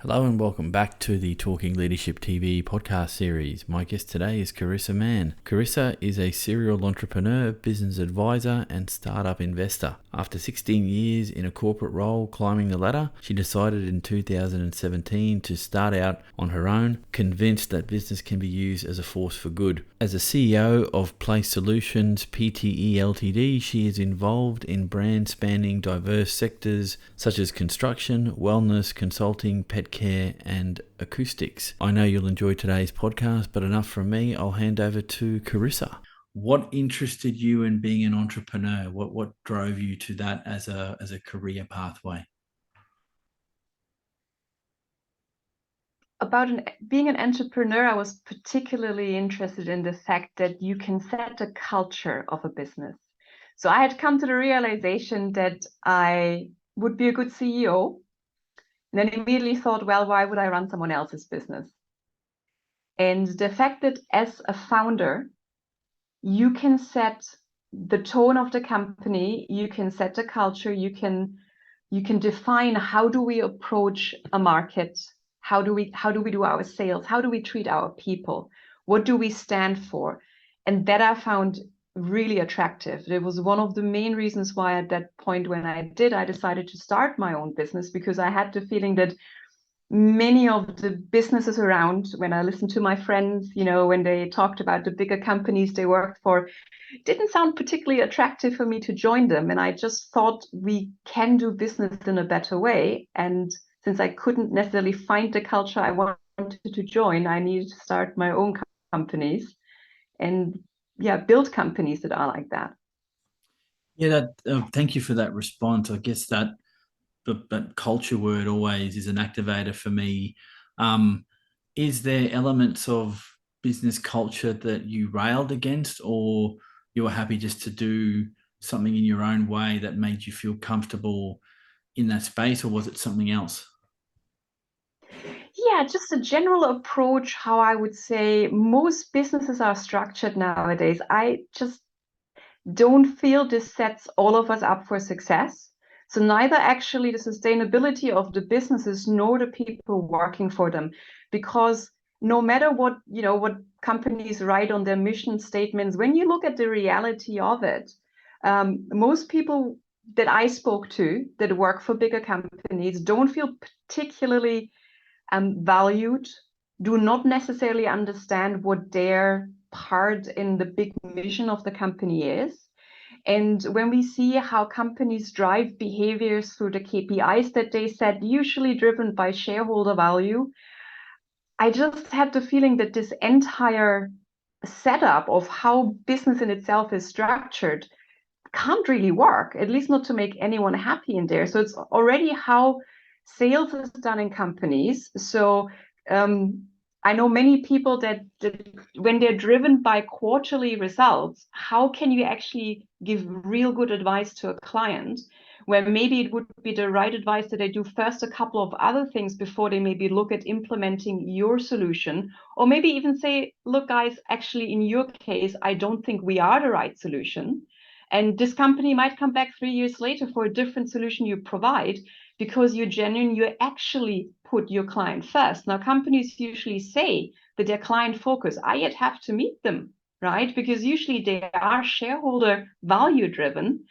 Hello and welcome back to the Talking Leadership TV podcast series. My guest today is Carisa Mann. Carisa is a serial entrepreneur, business advisor, and startup investor. After 16 years in a corporate role climbing the ladder, she decided in 2017 to start out on her own, convinced that business can be used as a force for good. As a CEO of Place Solutions Pte Ltd, she is involved in brand spanning diverse sectors such as construction, wellness, consulting, pet care, and acoustics. I know you'll enjoy today's podcast, but enough from me. I'll hand over to Carisa. What interested you in being an entrepreneur? What drove you to that as a career pathway? Being an entrepreneur, I was particularly interested in the fact that you can set a culture of a business. So I had come to the realization that I would be a good CEO, and then immediately thought, well, why would I run someone else's business? And the fact that as a founder, you can set the tone of the company, you can set the culture, you can define how do we approach a market, how do we do our sales, how do we treat our people, what do we stand for, and that I found really attractive. It was one of the main reasons why at that point when I decided to start my own business, because I had the feeling that many of the businesses around, when I listened to my friends, when they talked about the bigger companies they worked for, didn't sound particularly attractive for me to join them. And I just thought we can do business in a better way. And since I couldn't necessarily find the culture I wanted to join, I needed to start my own companies and build companies that are like that. Yeah, thank you for that response. I guess that culture word always is an activator for me. Is there elements of business culture that you railed against, or you were happy just to do something in your own way that made you feel comfortable in that space, or was it something else? Yeah, just a general approach, how I would say most businesses are structured nowadays. I just don't feel this sets all of us up for success. So neither actually the sustainability of the businesses nor the people working for them, because no matter what companies write on their mission statements, when you look at the reality of it, most people that I spoke to that work for bigger companies don't feel particularly valued, do not necessarily understand what their part in the big mission of the company is. And when we see how companies drive behaviors through the KPIs that they set, usually driven by shareholder value, I just had the feeling that this entire setup of how business in itself is structured can't really work, at least not to make anyone happy in there. So it's already how sales is done in companies. So I know many people that when they're driven by quarterly results, how can you actually give real good advice to a client, where maybe it would be the right advice that they do first a couple of other things before they maybe look at implementing your solution, or maybe even say, look, guys, actually, in your case, I don't think we are the right solution. And this company might come back 3 years later for a different solution you provide, because you're genuine, you actually put your client first. Now, companies usually say that they're client focused. I yet have to meet them, right? Because usually they are shareholder value driven.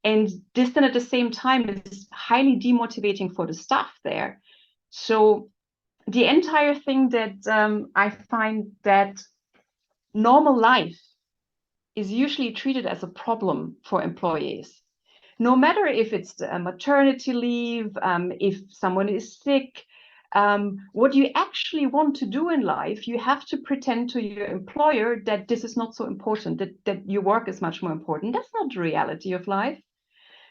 And this then at the same time is highly demotivating for the staff there. So the entire thing that I find that normal life is usually treated as a problem for employees. No matter if it's a maternity leave, if someone is sick, what you actually want to do in life, you have to pretend to your employer that this is not so important, that your work is much more important. That's not the reality of life.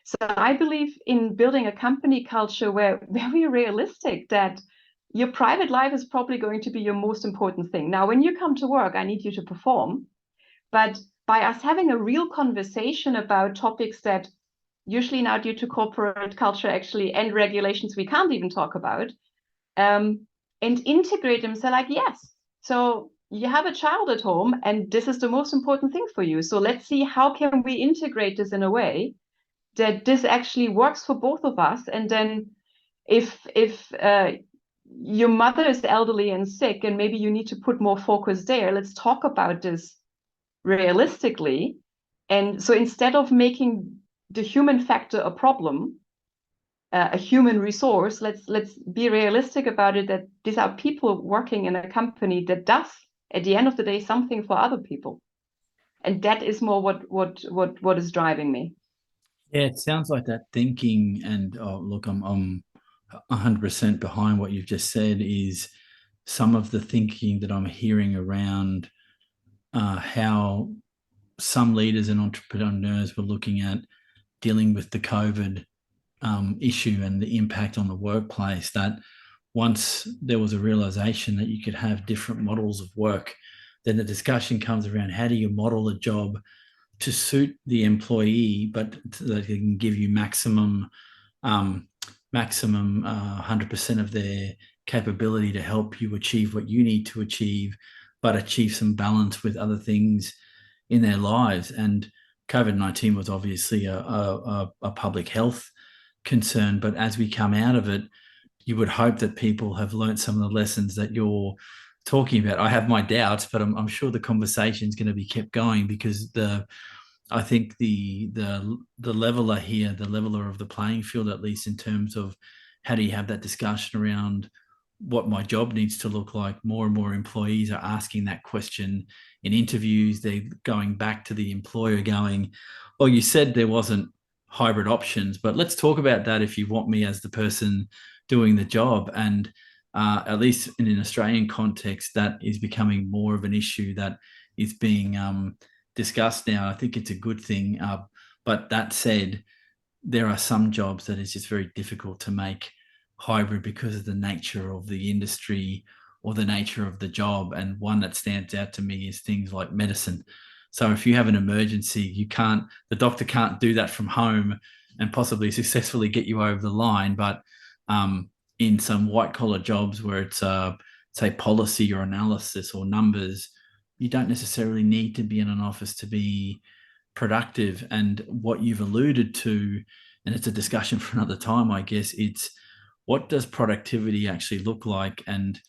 So I believe in building a company culture where we're realistic, that your private life is probably going to be your most important thing. Now, when you come to work, I need you to perform. But by us having a real conversation about topics that usually now due to corporate culture actually and regulations we can't even talk about, and integrate them, say like, yes, so you have a child at home and this is the most important thing for you. So let's see how can we integrate this in a way that this actually works for both of us. And then if your mother is elderly and sick, and maybe you need to put more focus there. Let's talk about this realistically. And so instead of making the human factor a problem, a human resource, let's be realistic about it, that these are people working in a company that does, at the end of the day, something for other people. And that is more what is driving me. Yeah, it sounds like that thinking, and oh, look, I'm 100% behind what you've just said. Is some of the thinking that I'm hearing around how some leaders and entrepreneurs were looking at dealing with the COVID issue and the impact on the workplace. That once there was a realization that you could have different models of work, then the discussion comes around how do you model a job to suit the employee, but that can give you um, maximum 100% of their capability to help you achieve what you need to achieve, but achieve some balance with other things in their lives. And COVID-19 was obviously a public health concern, but as we come out of it, you would hope that people have learned some of the lessons that you're talking about. I have my doubts, but I'm sure the conversation is going to be kept going, because I think the leveler here, the leveler of the playing field, at least in terms of how do you have that discussion around what my job needs to look like. More and more employees are asking that question in interviews. They're going back to the employer going, well, you said there wasn't hybrid options, but let's talk about that if you want me as the person doing the job. And at least in an Australian context, that is becoming more of an issue that is being discussed now. I think it's a good thing. But that said, there are some jobs that it's just very difficult to make hybrid because of the nature of the industry or the nature of the job. And one that stands out to me is things like medicine. So if you have an emergency, the doctor can't do that from home and possibly successfully get you over the line. But in some white collar jobs where it's say policy or analysis or numbers, you don't necessarily need to be in an office to be productive. And what you've alluded to, and it's a discussion for another time, I guess, it's what does productivity actually look like? And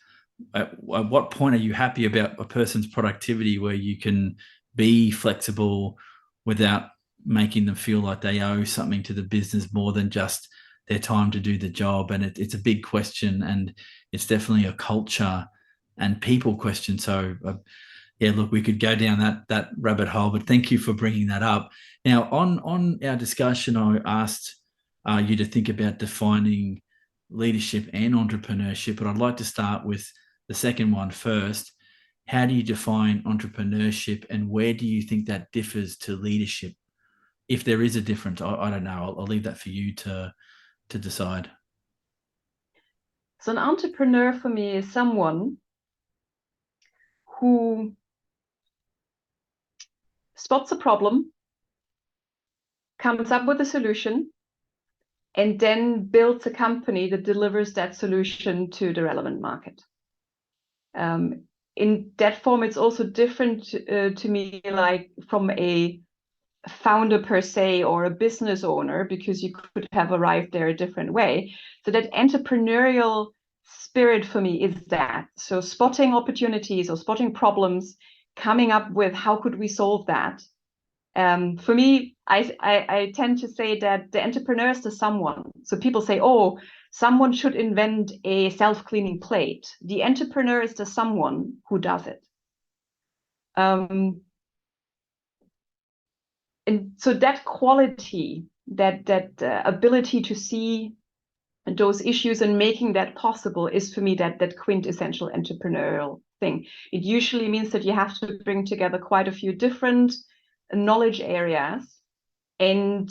at what point are you happy about a person's productivity where you can be flexible without making them feel like they owe something to the business more than just their time to do the job? And it's a big question, and it's definitely a culture and people question. So yeah, look, we could go down that rabbit hole, but thank you for bringing that up. Now, on our discussion, I asked you to think about defining leadership and entrepreneurship, but I'd like to start with the second one first. How do you define entrepreneurship, and where do you think that differs to leadership? If there is a difference, I don't know. I'll leave that for you to decide. So an entrepreneur for me is someone who spots a problem, comes up with a solution, and then builds a company that delivers that solution to the relevant market. In that form, it's also different to me, like from a founder per se or a business owner, because you could have arrived there a different way. So that entrepreneurial spirit for me is that. So spotting opportunities or spotting problems, coming up with how could we solve that. For me, I tend to say that the entrepreneur is the someone. So people say, oh, someone should invent a self-cleaning plate. The entrepreneur is the someone who does it. And so that quality, that ability to see those issues and making that possible is for me that quintessential entrepreneurial thing. It usually means that you have to bring together quite a few different knowledge areas, and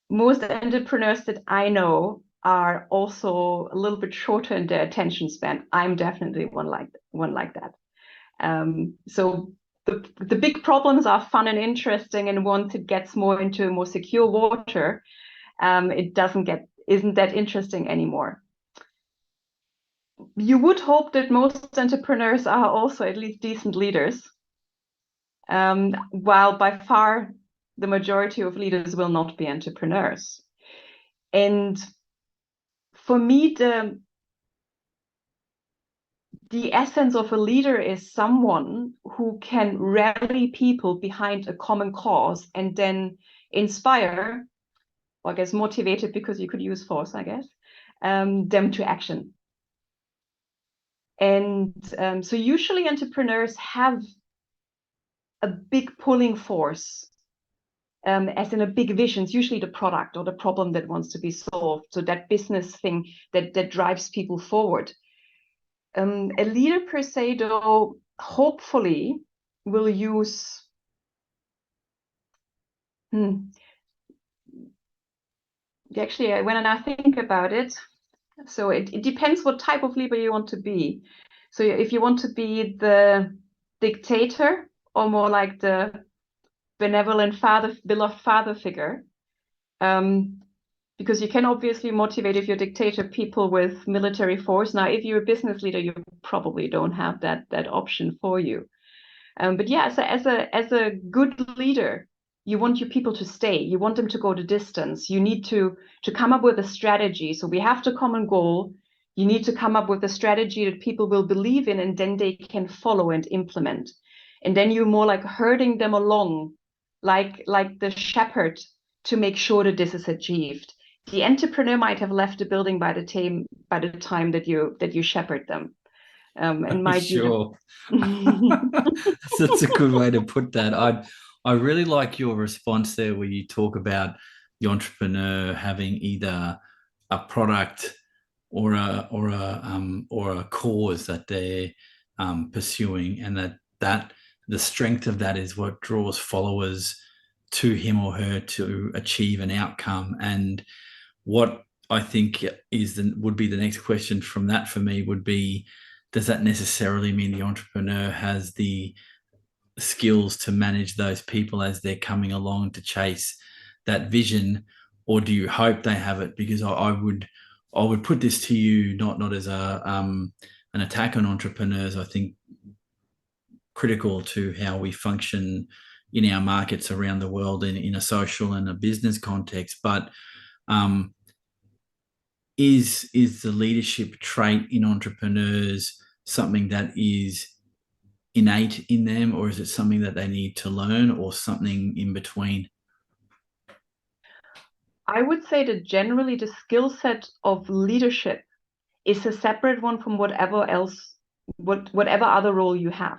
most entrepreneurs that I know are also a little bit shorter in their attention span. I'm definitely one like that. So the big problems are fun and interesting, and once it gets more into more secure water, it isn't that interesting anymore. You would hope that most entrepreneurs are also at least decent leaders, while by far the majority of leaders will not be entrepreneurs. And for me, the essence of a leader is someone who can rally people behind a common cause and then inspire, or I guess motivated, because you could use force, I guess, them to action. And so usually entrepreneurs have a big pulling force, as in a big vision. It's usually the product or the problem that wants to be solved. So that business thing that drives people forward. A leader per se, though, hopefully will use actually, when I think about it, so it depends what type of leader you want to be. So if you want to be the dictator or more like the benevolent father, beloved father figure, because you can obviously motivate, if you're a dictator, people with military force. Now, if you're a business leader, you probably don't have that option for you. But yeah, so as a good leader, you want your people to stay. You want them to go the distance. You need to come up with a strategy. So we have the common goal. You need to come up with a strategy that people will believe in, and then they can follow and implement. And then you're more like herding them along, like the shepherd, to make sure that this is achieved. The entrepreneur might have left the building by the time that you shepherd them, and might Sure. be the That's a good way to put that. I really like your response there where you talk about the entrepreneur having either a product or a cause that they're pursuing, and that the strength of that is what draws followers to him or her to achieve an outcome. And what I think would be the next question from that for me would be, does that necessarily mean the entrepreneur has the skills to manage those people as they're coming along to chase that vision, or do you hope they have it? Because I would put this to you not as an attack on entrepreneurs. I think critical to how we function in our markets around the world in a social and a business context, but is the leadership trait in entrepreneurs something that is innate in them, or is it something that they need to learn, or something in between? I would say that generally the skill set of leadership is a separate one from whatever other role you have.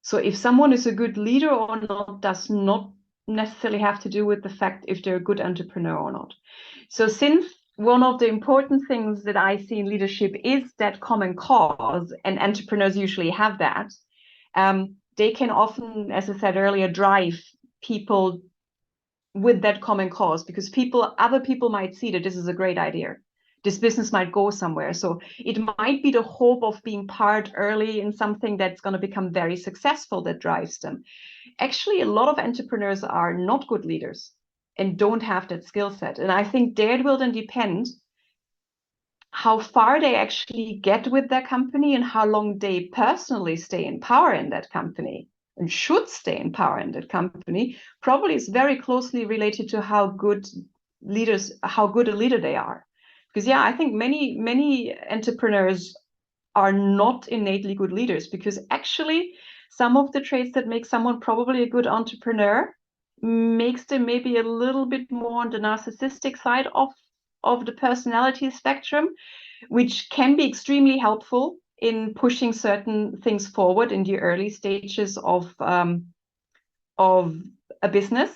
So if someone is a good leader or not does not necessarily have to do with the fact if they're a good entrepreneur or not. So since one of the important things that I see in leadership is that common cause, and entrepreneurs usually have that, they can often, as I said earlier, drive people with that common cause, because other people might see that this is a great idea. This business might go somewhere. So it might be the hope of being part early in something that's going to become very successful that drives them. Actually, a lot of entrepreneurs are not good leaders and don't have that skill set. And I think there it will then depend how far they actually get with their company and how long they personally stay in power in that company, and should stay in power in that company, probably is very closely related to how good a leader they are. Because yeah, I think many entrepreneurs are not innately good leaders, because actually some of the traits that make someone probably a good entrepreneur makes them maybe a little bit more on the narcissistic side of the personality spectrum, which can be extremely helpful in pushing certain things forward in the early stages of a business.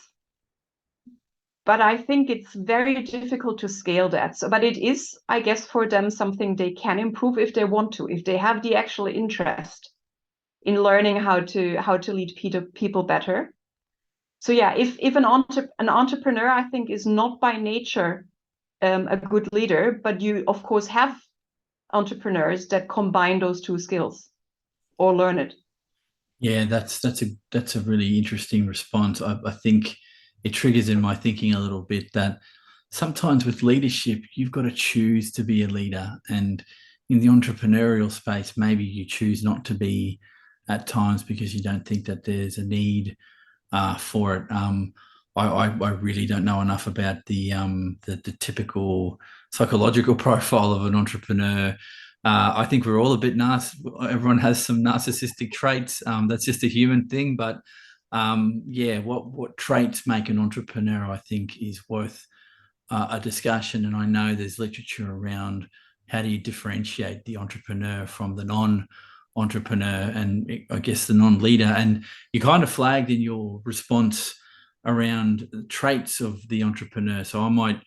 But I think it's very difficult to scale that. So, but it is, I guess, for them something they can improve if they want to, if they have the actual interest in learning how to lead people better. So yeah, if an entrepreneur, I think, is not by nature a good leader, but you of course have entrepreneurs that combine those two skills or learn it. Yeah, that's a really interesting response. I think it triggers in my thinking a little bit that sometimes with leadership, you've got to choose to be a leader. And in the entrepreneurial space, maybe you choose not to be at times because you don't think that there's a need for it. I really don't know enough about the typical psychological profile of an entrepreneur, I think we're all a bit everyone has some narcissistic traits. That's just a human thing. But yeah, what traits make an entrepreneur, I think, is worth a discussion. And I know there's literature around how do you differentiate the entrepreneur from the non-entrepreneur and I guess the non-leader. And you kind of flagged in your response around traits of the entrepreneur. So I might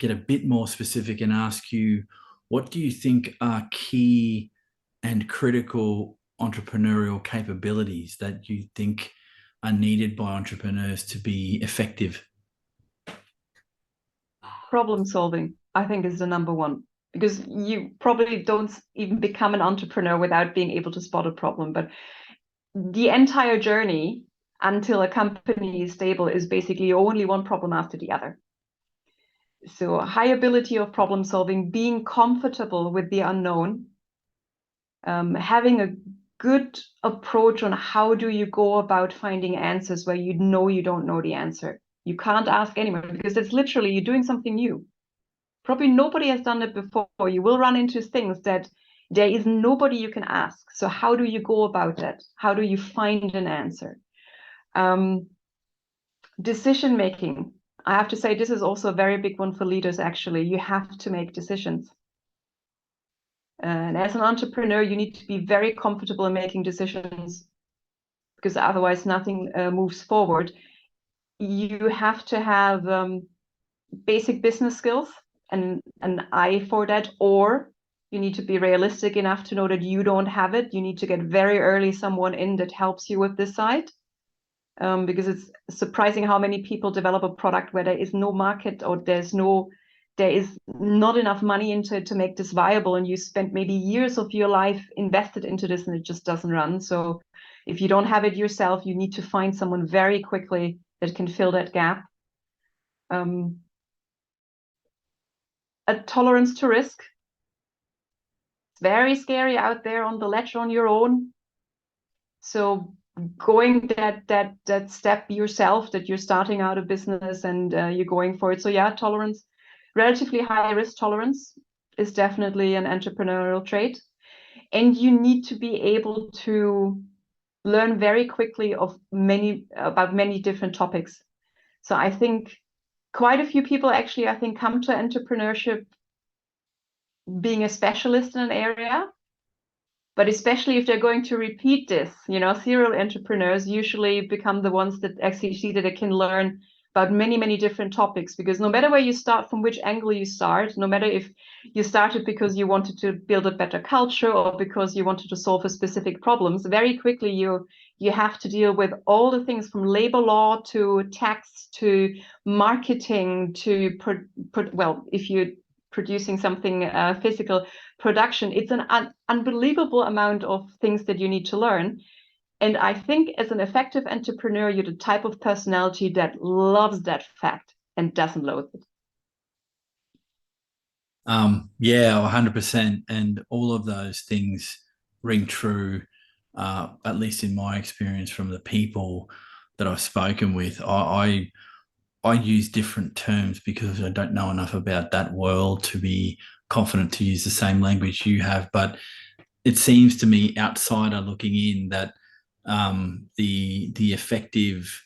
get a bit more specific and ask you, what do you think are key and critical entrepreneurial capabilities that you think are needed by entrepreneurs to be effective? Problem solving, I think, is the number one, because you probably don't even become an entrepreneur without being able to spot a problem. But the entire journey until a company is stable is basically only one problem after the other. So high ability of problem solving, being comfortable with the unknown, having a good approach on how do you go about finding answers where you know you don't know the answer. You can't ask anyone because it's literally you're doing something new. Probably nobody has done it before. You will run into things that there is nobody you can ask. So how do you go about that? How do you find an answer? Decision making. I have to say this is also a very big one for leaders, actually. You have to make decisions. And as an entrepreneur, you need to be very comfortable in making decisions because otherwise nothing moves forward. You have to have basic business skills and an eye for that, or you need to be realistic enough to know that you don't have it. You need to get very early someone in that helps you with this side. Because it's surprising how many people develop a product where there is no market or there is not enough money into it to make this viable, and you spent maybe years of your life invested into this and it just doesn't run. So if you don't have it yourself, you need to find someone very quickly that can fill that gap. A tolerance to risk. It's very scary out there on the ledge on your own. So going that step yourself, that you're starting out a business and you're going for it. So yeah, tolerance, relatively high risk tolerance is definitely an entrepreneurial trait. And you need to be able to learn very quickly about many different topics. So I think quite a few people actually, I think, come to entrepreneurship being a specialist in an area. But especially if they're going to repeat this, serial entrepreneurs usually become the ones that actually see that they can learn about many, many different topics. Because no matter where you start, from which angle you start, no matter if you started because you wanted to build a better culture or because you wanted to solve a specific problems, very quickly you have to deal with all the things from labor law to tax to marketing to if you're producing something physical, production. It's an unbelievable amount of things that you need to learn. And I think as an effective entrepreneur, you're the type of personality that loves that fact and doesn't loathe it. Yeah, 100%. And all of those things ring true, at least in my experience from the people that I've spoken with. I use different terms because I don't know enough about that world to be confident to use the same language you have. But it seems to me, outsider looking in, that the effective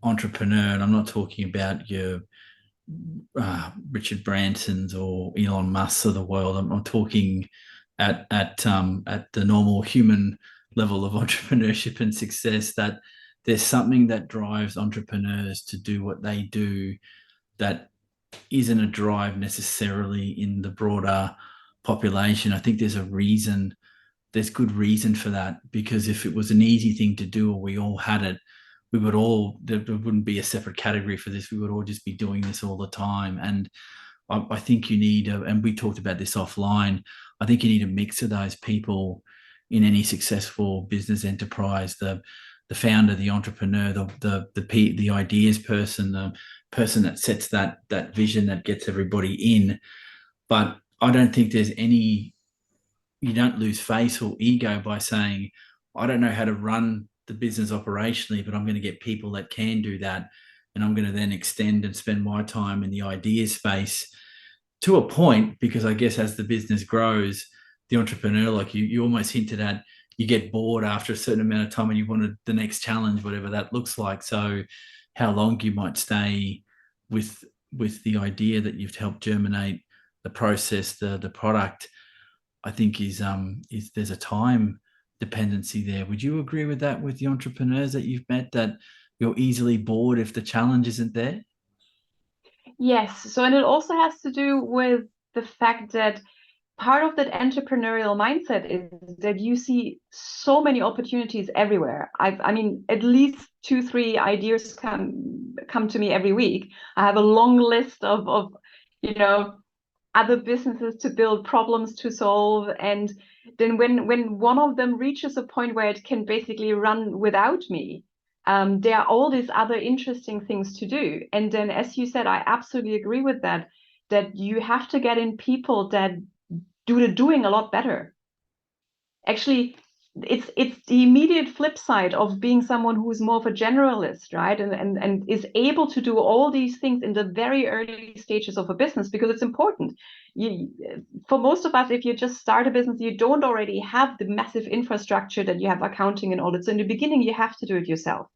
entrepreneur, and I'm not talking about your Richard Bransons or Elon Musk of the world. I'm talking at the normal human level of entrepreneurship and success, that there's something that drives entrepreneurs to do what they do that isn't a drive necessarily in the broader population. I think there's good reason for that, because if it was an easy thing to do or we all had it, there wouldn't be a separate category for this. We would all just be doing this all the time. And I think you need, and we talked about this offline, I think you need a mix of those people in any successful business enterprise. The founder, the entrepreneur, the ideas person, the person that sets that vision that gets everybody in. But I don't think you don't lose face or ego by saying, I don't know how to run the business operationally, but I'm going to get people that can do that. And I'm going to then extend and spend my time in the idea space to a point, because I guess as the business grows, the entrepreneur, like you almost hinted at, you get bored after a certain amount of time and you wanted the next challenge, whatever that looks like. So how long you might stay with the idea that you've helped germinate the process, the product, I think is there's a time dependency there. Would you agree with that with the entrepreneurs that you've met, that you're easily bored if the challenge isn't there? Yes. So, and it also has to do with the fact that part of that entrepreneurial mindset is that you see so many opportunities everywhere. I mean, at least 2, 3 ideas come to me every week. I have a long list of you know other businesses to build, problems to solve, and then when one of them reaches a point where it can basically run without me, there are all these other interesting things to do. And then, as you said, I absolutely agree with that. That you have to get in people that do the doing a lot better. Actually, it's the immediate flip side of being someone who is more of a generalist, right? And is able to do all these things in the very early stages of a business, because it's important. You, for most of us, if you just start a business, you don't already have the massive infrastructure that you have accounting and audit. So in the beginning, you have to do it yourself.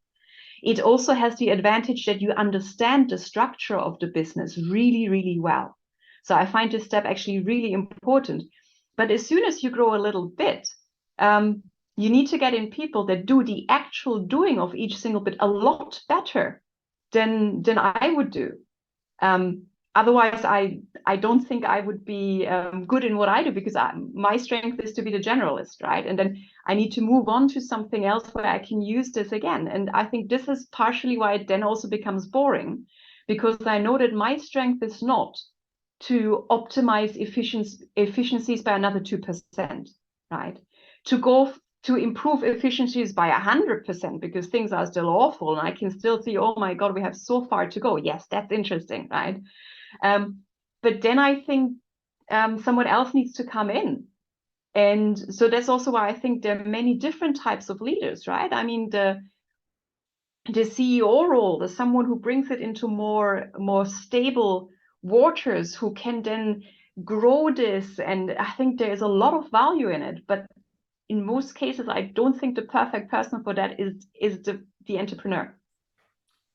It also has the advantage that you understand the structure of the business really, really well. So I find this step actually really important. But as soon as you grow a little bit, you need to get in people that do the actual doing of each single bit a lot better than I would do. Um, Otherwise, I don't think I would be good in what I do, because my strength is to be the generalist, right? And then I need to move on to something else where I can use this again. And I think this is partially why it then also becomes boring, because I know that my strength is not to optimize efficiencies by another 2%, right? To go to improve efficiencies by 100%, because things are still awful and I can still see, oh my God, we have so far to go. Yes, that's interesting, right? Um, but then I think someone else needs to come in. And so that's also why I think there are many different types of leaders, right? I mean, the CEO role is someone who brings it into more stable waters, who can then grow this. And I think there is a lot of value in it. But in most cases, I don't think the perfect person for that is the entrepreneur.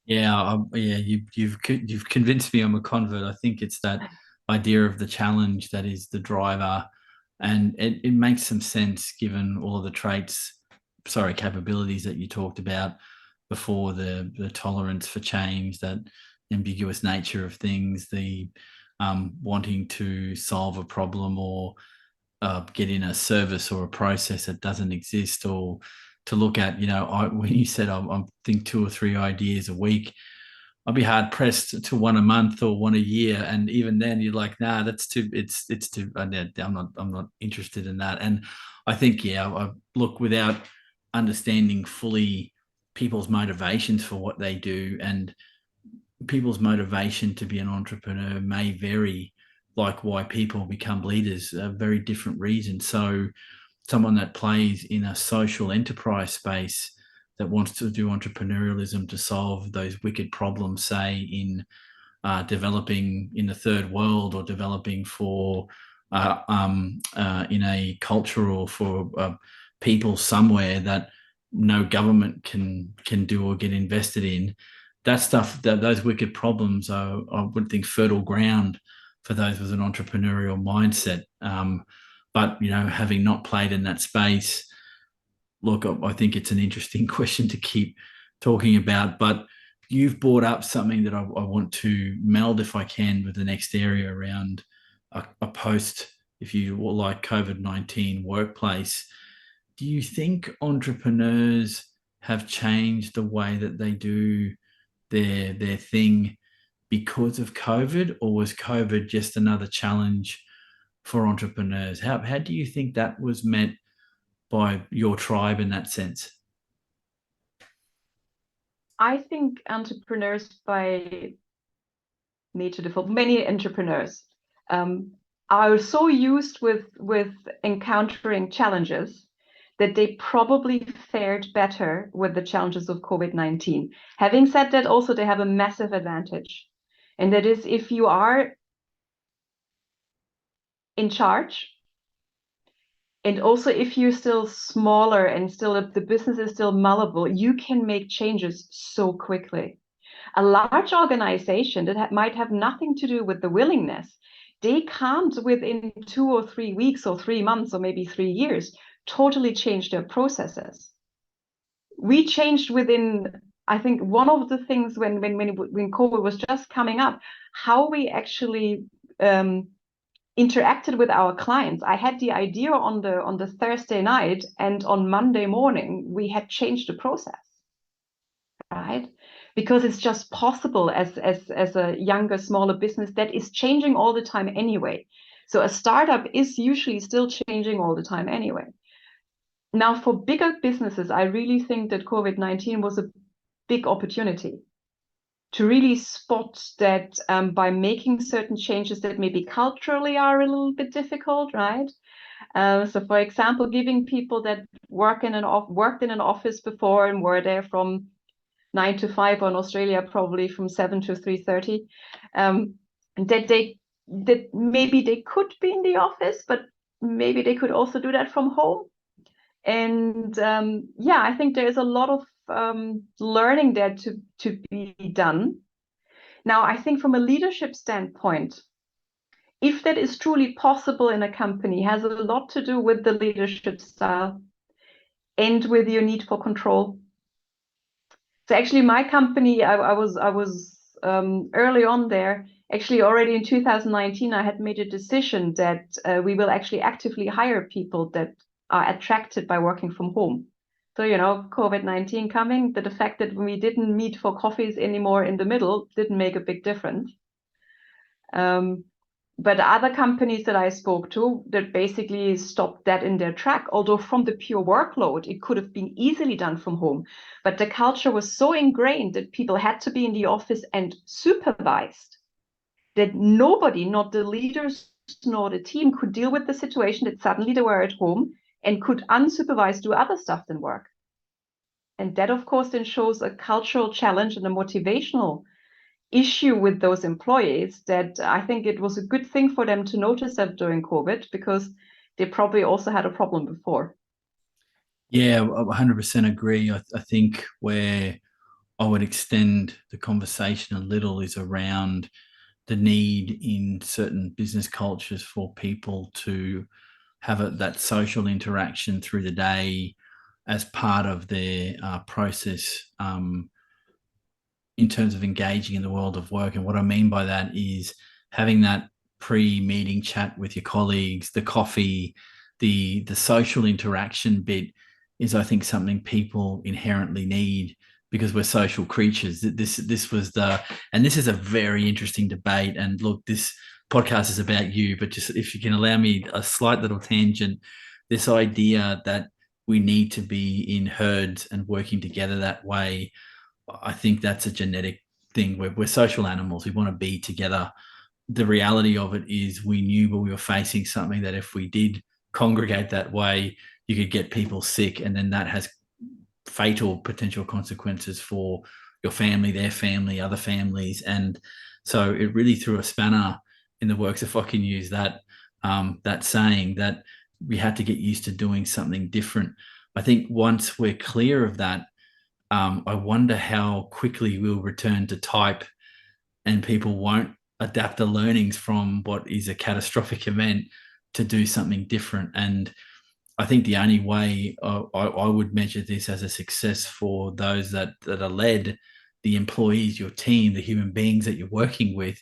Yeah, yeah, you've convinced me I'm a convert. I think it's that idea of the challenge that is the driver, and it makes some sense given all of the traits, sorry, capabilities that you talked about before, the tolerance for change, that ambiguous nature of things, the wanting to solve a problem or get in a service or a process that doesn't exist, or to look at, when you said I think 2 or 3 ideas a week, I'd be hard pressed to one a month or one a year, and even then you're like, nah, that's too. It's too. I'm not interested in that. And I think, yeah, I look, without understanding fully people's motivations for what they do, and people's motivation to be an entrepreneur may vary, like why people become leaders, very different reasons. So someone that plays in a social enterprise space that wants to do entrepreneurialism to solve those wicked problems, say in developing in the third world, or developing for in a culture, or for people somewhere that no government can do or get invested in. That stuff, those wicked problems are, I would think, fertile ground for those with an entrepreneurial mindset. But having not played in that space, look, I think it's an interesting question to keep talking about. But you've brought up something that I want to meld, if I can, with the next area around a post, if you like, COVID-19 workplace. Do you think entrepreneurs have changed the way that they do their thing because of COVID, or was COVID just another challenge for entrepreneurs? How do you think that was met by your tribe in that sense? I think entrepreneurs by nature, default, many entrepreneurs um, are so used with encountering challenges that they probably fared better with the challenges of COVID-19. Having said that, also they have a massive advantage, and that is, if you are in charge, And also, if you're still smaller and still the business is still malleable, you can make changes so quickly. A large organization that might have nothing to do with the willingness, they can't within 2 or 3 weeks or 3 months or maybe 3 years totally change their processes. We changed within, I think, one of the things when COVID was just coming up, how we actually interacted with our clients. I had the idea on the Thursday night, and on Monday morning we had changed the process, right? Because it's just possible as a younger, smaller business that is changing all the time anyway. So a startup is usually still changing all the time anyway. Now, for bigger businesses, I really think that COVID-19 was a big opportunity to really spot that by making certain changes that maybe culturally are a little bit difficult, right? So, for example, giving people that worked in an office before and were there from 9 to 5, or in Australia probably from 7 to 3:30, that maybe they could be in the office, but maybe they could also do that from home. And yeah, I think there's a lot of learning there to be done. Now, I think from a leadership standpoint, if that is truly possible in a company, has a lot to do with the leadership style and with your need for control. So actually, my company, I was early on there. Actually, already in 2019, I had made a decision that we will actually actively hire people that are attracted by working from home. So, COVID-19 coming, the fact that we didn't meet for coffees anymore in the middle didn't make a big difference. But other companies that I spoke to that basically stopped that in their track, although from the pure workload, it could have been easily done from home. But the culture was so ingrained that people had to be in the office and supervised, that nobody, not the leaders nor the team, could deal with the situation that suddenly they were at home and could unsupervised do other stuff than work. And that, of course, then shows a cultural challenge and a motivational issue with those employees, that I think it was a good thing for them to notice that during COVID, because they probably also had a problem before. Yeah, I 100% agree. I think where I would extend the conversation a little is around the need in certain business cultures for people to have that social interaction through the day as part of their process, in terms of engaging in the world of work. And what I mean by that is having that pre-meeting chat with your colleagues, the coffee, the social interaction bit is, I think, something people inherently need because we're social creatures. This was and this is a very interesting debate. And look, this podcast is about you, but just if you can allow me a slight little tangent, this idea that we need to be in herds and working together that way, I think that's a genetic thing. We're social animals. We want to be together. The reality of it is we knew when we were facing something that if we did congregate that way, you could get people sick. And then that has fatal potential consequences for your family, their family, other families. And so it really threw a spanner in the works, if I can use that, that saying, that we had to get used to doing something different. I think once we're clear of that, I wonder how quickly we'll return to type and people won't adapt the learnings from what is a catastrophic event to do something different. And I think the only way I would measure this as a success for those that are led, the employees, your team, the human beings that you're working with,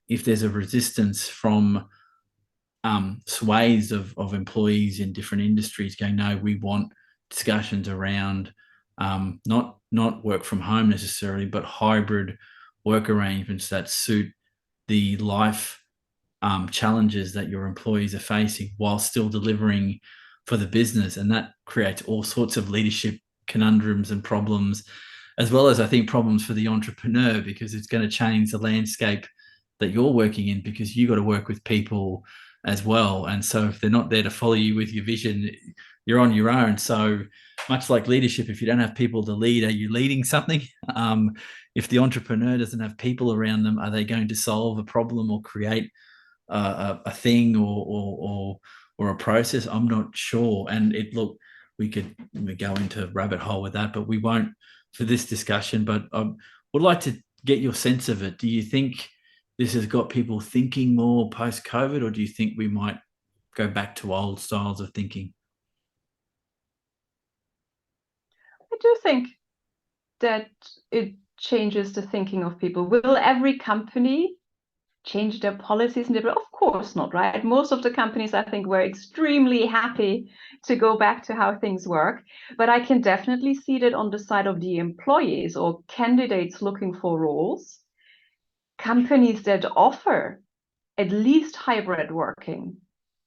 if there's a resistance from swathes of employees in different industries going, no, we want discussions around not work from home necessarily, but hybrid work arrangements that suit the life challenges that your employees are facing while still delivering for the business. And that creates all sorts of leadership conundrums and problems, as well as, I think, problems for the entrepreneur, because it's going to change the landscape that you're working in, because you got to work with people as well. And so if they're not there to follow you with your vision, you're on your own. So much like leadership, if you don't have people to lead, are you leading something? If the entrepreneur doesn't have people around them, are they going to solve a problem or create a thing or or a process? I'm not sure. And we could go into rabbit hole with that, but we won't for this discussion. But I would like to get your sense of it. Do you think this has got people thinking more post-COVID, or do you think we might go back to old styles of thinking? I do think that it changes the thinking of people. Will every company change their policies and of course not, right? Most of the companies, I think, were extremely happy to go back to how things work. But I can definitely see that on the side of the employees or candidates looking for roles, companies that offer at least hybrid working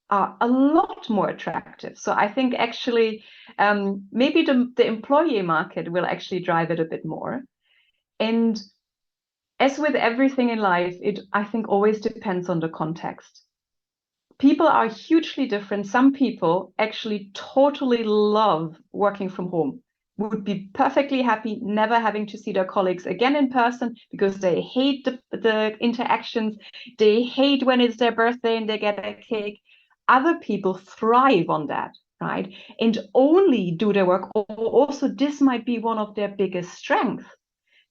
are a lot more attractive. So I think actually maybe the employee market will actually drive it a bit more. And as with everything in life, it, I think, always depends on the context. People are hugely different. Some people actually totally love working from home, would be perfectly happy never having to see their colleagues again in person because they hate the interactions. They hate when it's their birthday and they get a cake. Other people thrive on that, right? And only do their work. Also, this might be one of their biggest strengths.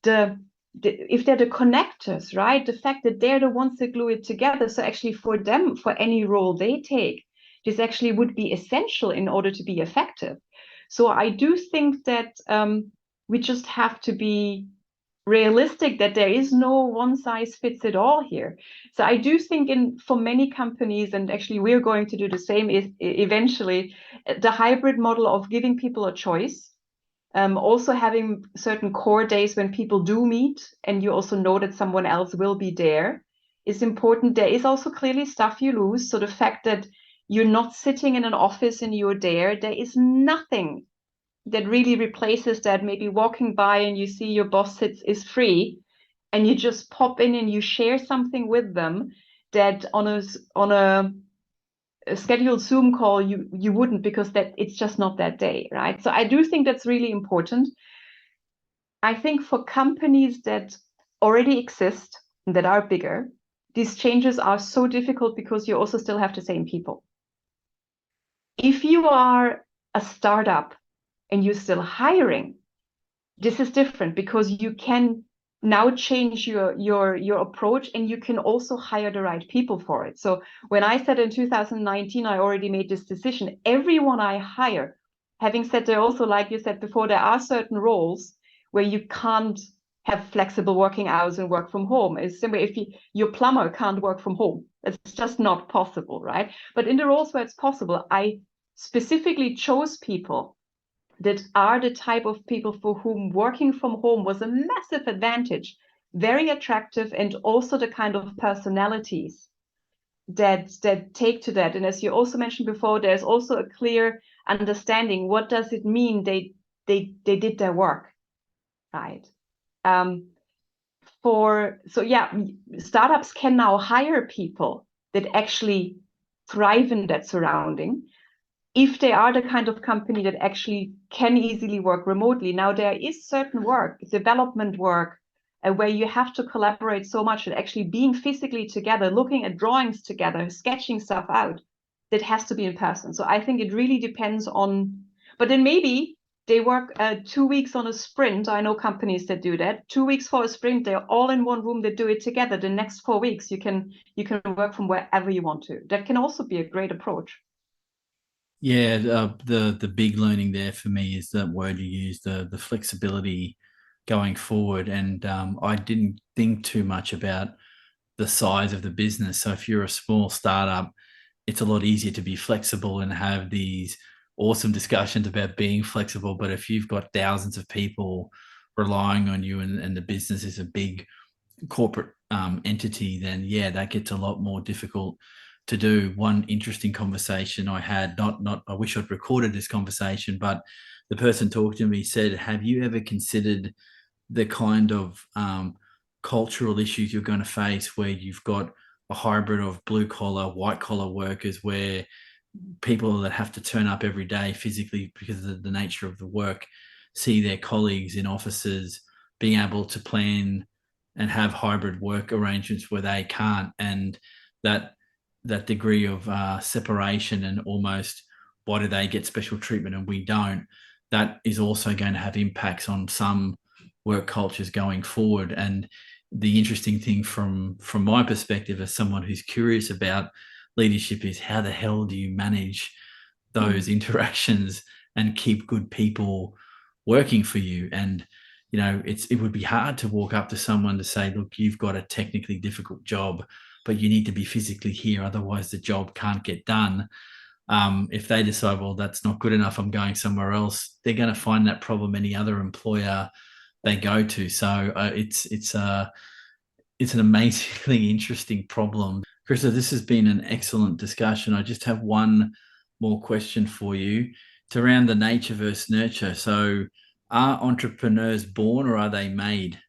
The if they're the connectors, right? The fact that they're the ones that glue it together. So actually for them, for any role they take, this actually would be essential in order to be effective. So I do think that we just have to be realistic that there is no one size fits it all here. So I do think for many companies, and actually we're going to do the same is eventually, the hybrid model of giving people a choice, also having certain core days when people do meet and you also know that someone else will be there is important. There is also clearly stuff you lose. So the fact that you're not sitting in an office and you're there is nothing that really replaces that. Maybe walking by and you see your boss sits is free and you just pop in and you share something with them that on a scheduled Zoom call, you wouldn't, because that it's just not that day, right? So I do think that's really important. I think for companies that already exist and that are bigger, these changes are so difficult because you also still have the same people. If you are a startup and you're still hiring, this is different because you can now change your approach and you can also hire the right people for it. So when I said in 2019, I already made this decision, everyone I hire, having said there also, like you said before, there are certain roles where you can't have flexible working hours and work from home. It's simply if your plumber can't work from home, it's just not possible, right? But in the roles where it's possible, I specifically chose people that are the type of people for whom working from home was a massive advantage, very attractive, and also the kind of personalities that take to that. And as you also mentioned before, there's also a clear understanding. What does it mean they did their work, right? Startups can now hire people that actually thrive in that surrounding, if they are the kind of company that actually can easily work remotely. Now, there is certain work, development work, where you have to collaborate so much that actually being physically together, looking at drawings together, sketching stuff out, that has to be in person. So I think it really depends on, but then maybe they work 2 weeks on a sprint. I know companies that do that. 2 weeks for a sprint, they're all in one room, they do it together. The next 4 weeks, you can work from wherever you want to. That can also be a great approach. Yeah, the big learning there for me is that word you used, the flexibility going forward. And I didn't think too much about the size of the business. So if you're a small startup, it's a lot easier to be flexible and have these awesome discussions about being flexible. But if you've got thousands of people relying on you and the business is a big corporate entity, then yeah, that gets a lot more difficult to do. One interesting conversation I had, not I wish I'd recorded this conversation, but the person talking to me said, have you ever considered the kind of cultural issues you're going to face where you've got a hybrid of blue collar, white collar workers, where people that have to turn up every day physically because of the nature of the work see their colleagues in offices being able to plan and have hybrid work arrangements where they can't, and that that degree of separation and almost why do they get special treatment and we don't, that is also going to have impacts on some work cultures going forward. And the interesting thing from my perspective as someone who's curious about leadership is how the hell do you manage those interactions and keep good people working for you? And it would be hard to walk up to someone to say, look, you've got a technically difficult job, but you need to be physically here, otherwise the job can't get done. If they decide, well, that's not good enough, I'm going somewhere else, they're going to find that problem any other employer they go to. So it's an amazingly interesting problem. Carisa, this has been an excellent discussion. I just have one more question for you. It's around the nature versus nurture. So are entrepreneurs born or are they made?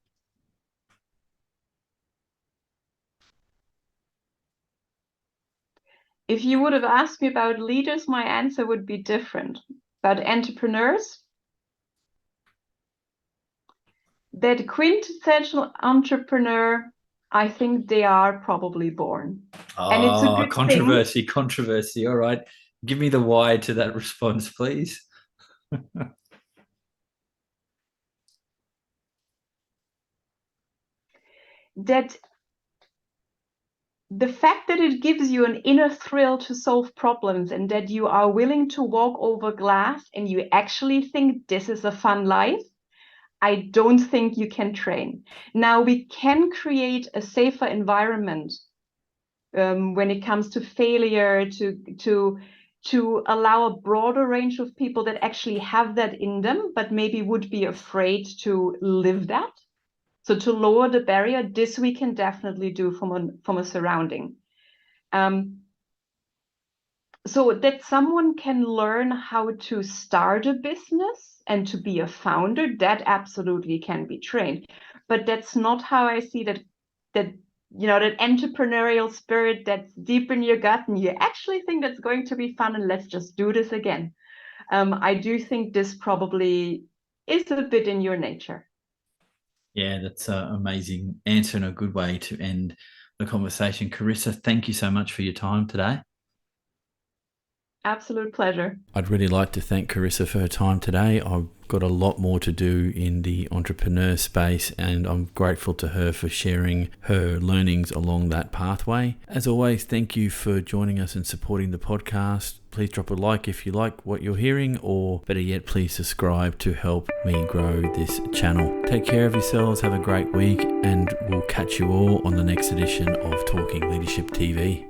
If you would have asked me about leaders, my answer would be different. But entrepreneurs, that quintessential entrepreneur, I think they are probably born. And it's a good thing. Controversy. All right. Give me the why to that response, please. That the fact that it gives you an inner thrill to solve problems and that you are willing to walk over glass and you actually think this is a fun life, I don't think you can train. Now, we can create a safer environment when it comes to failure, to allow a broader range of people that actually have that in them, but maybe would be afraid to live that. So to lower the barrier, this we can definitely do from a surrounding. So that someone can learn how to start a business and to be a founder, that absolutely can be trained. But that's not how I see that that entrepreneurial spirit that's deep in your gut and you actually think that's going to be fun and let's just do this again. I do think this probably is a bit in your nature. Yeah, that's an amazing answer and a good way to end the conversation. Carisa, thank you so much for your time today. Absolute pleasure. I'd really like to thank Carisa for her time today. I've got a lot more to do in the entrepreneur space, and I'm grateful to her for sharing her learnings along that pathway. As always, thank you for joining us and supporting the podcast. Please drop a like if you like what you're hearing, or better yet, please subscribe to help me grow this channel. Take care of yourselves, have a great week, and we'll catch you all on the next edition of Talking Leadership TV.